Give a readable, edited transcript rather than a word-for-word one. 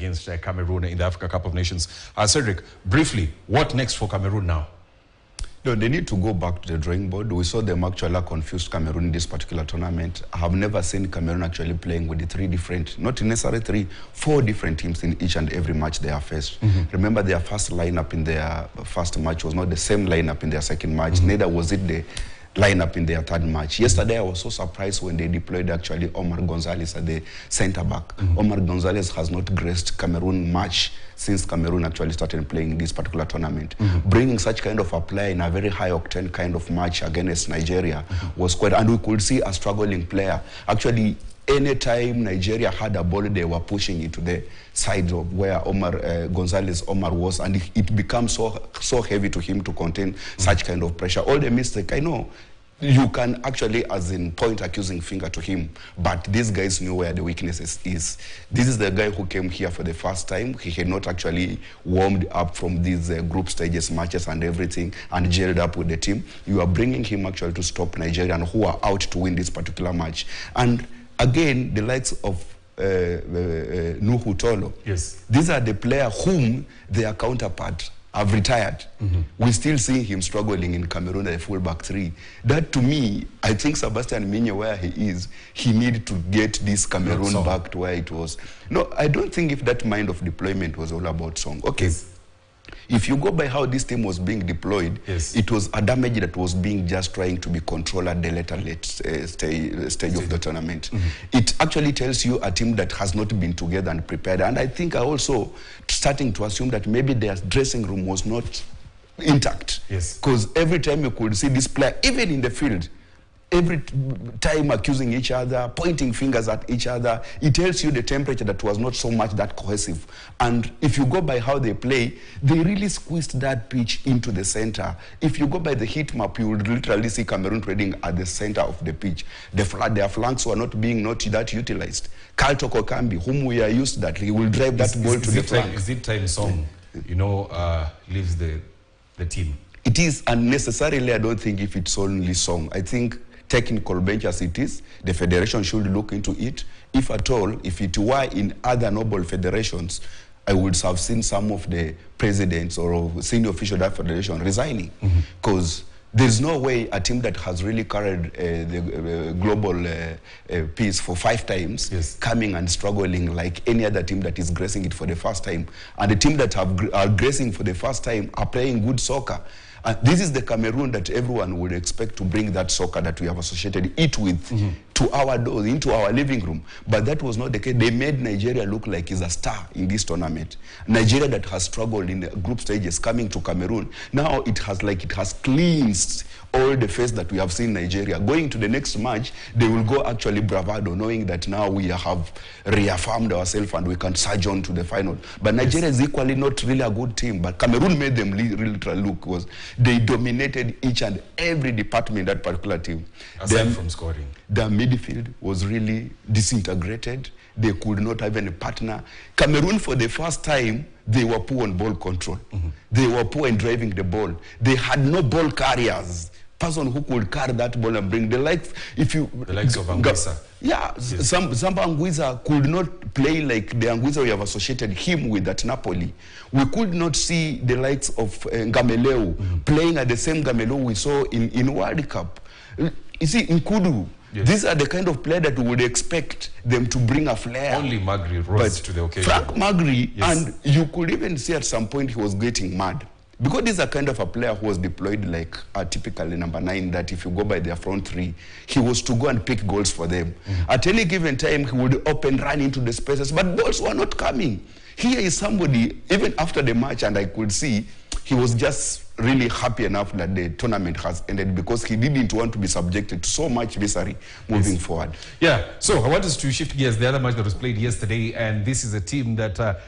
against Cameroon in the Africa Cup of Nations. Cedric, briefly, what next for Cameroon now? No, they need to go back to the drawing board. We saw them actually confused Cameroon in this particular tournament. I have never seen Cameroon actually playing with the three different, not necessarily three, four different teams in each and every match they are faced. Remember, their first lineup in their first match was not the same lineup in their second match. Neither was it the lineup in their third match. Yesterday, I was so surprised when they deployed actually Omar Gonzalez at the center-back. Omar Gonzalez has not graced Cameroon much since Cameroon actually started playing this particular tournament. Bringing such kind of a player in a very high-octane kind of match against Nigeria was quite, and we could see a struggling player. Actually, anytime Nigeria had a ball, they were pushing it to the side of where Omar was, and it becomes so heavy to him to contain such kind of pressure. All the mistake, I know, you can actually, as in, point accusing finger to him, but these guys knew where the weaknesses is. This is the guy who came here for the first time. He had not actually warmed up from these group stages matches and everything and gelled up with the team. You are bringing him actually to stop Nigeria, who are out to win this particular match. And again, the likes of Nuhu Tolo. Yes. These are the players whom their counterpart have retired. We still see him struggling in Cameroon at the fullback three. That, to me, I think Sebastian Minye, where he is, he needed to get this Cameroon back to where it was. No, I don't think if that mind of deployment was all about song. Okay. Yes. If you go by how this team was being deployed, it was a damage that was being just trying to be controlled at the late stage of the tournament. It actually tells you a team that has not been together and prepared. And I think I also starting to assume that maybe their dressing room was not intact. Because every time you could see this player, even in the field, every time accusing each other, pointing fingers at each other, it tells you the temperature that was not so much that cohesive. And if you go by how they play, they really squeezed that pitch into the center. If you go by the heat map, you would literally see Cameroon trading at the center of the pitch. Their flanks were not being that utilized. Carl Tokokambi, whom we are used to that, he will drive that ball to the flank. Is it time Song, leaves the team? It is unnecessarily. I don't think if it's only Song. I think technical bench as it is, the federation should look into it. If at all, if it were in other noble federations, I would have seen some of the presidents or senior officials of that federation resigning. Because there's no way a team that has really carried the global peace for 5 times, coming and struggling like any other team that is gracing it for the first time. And the team that are gracing for the first time are playing good soccer. And this is the Cameroon that everyone would expect to bring that soccer that we have associated it with to our doors, into our living room. But that was not the case. They made Nigeria look like it's a star in this tournament. Nigeria that has struggled in the group stages coming to Cameroon, now it has cleansed all the face that we have seen Nigeria. Going to the next match, they will go actually bravado, knowing that now we have reaffirmed ourselves and we can surge on to the final. But Nigeria is equally not really a good team, but Cameroon made them really look. They dominated each and every department in that particular team. Aside from scoring. Their midfield was really disintegrated. They could not have any partner. Cameroon, for the first time, they were poor on ball control. They were poor in driving the ball. They had no ball carriers. Person who could carry that ball and bring the likes. The likes of Anguissa. Yeah, some Anguissa could not play like the Anguissa we have associated him with at Napoli. We could not see the likes of Gameleu playing at the same Gameleu we saw in World Cup. You see, in Kudu, these are the kind of player that we would expect them to bring a flair. Only Magri rose to the occasion. Frank Magri, and you could even see at some point he was getting mad. Because this is a kind of a player who was deployed like a typical number 9, that if you go by their front 3, he was to go and pick goals for them. At any given time, he would run into the spaces, but balls were not coming. Here is somebody, even after the match, and I could see, he was just really happy enough that the tournament has ended because he didn't want to be subjected to so much misery moving forward. Yeah, so I want us to shift gears. The other match that was played yesterday, and this is a team that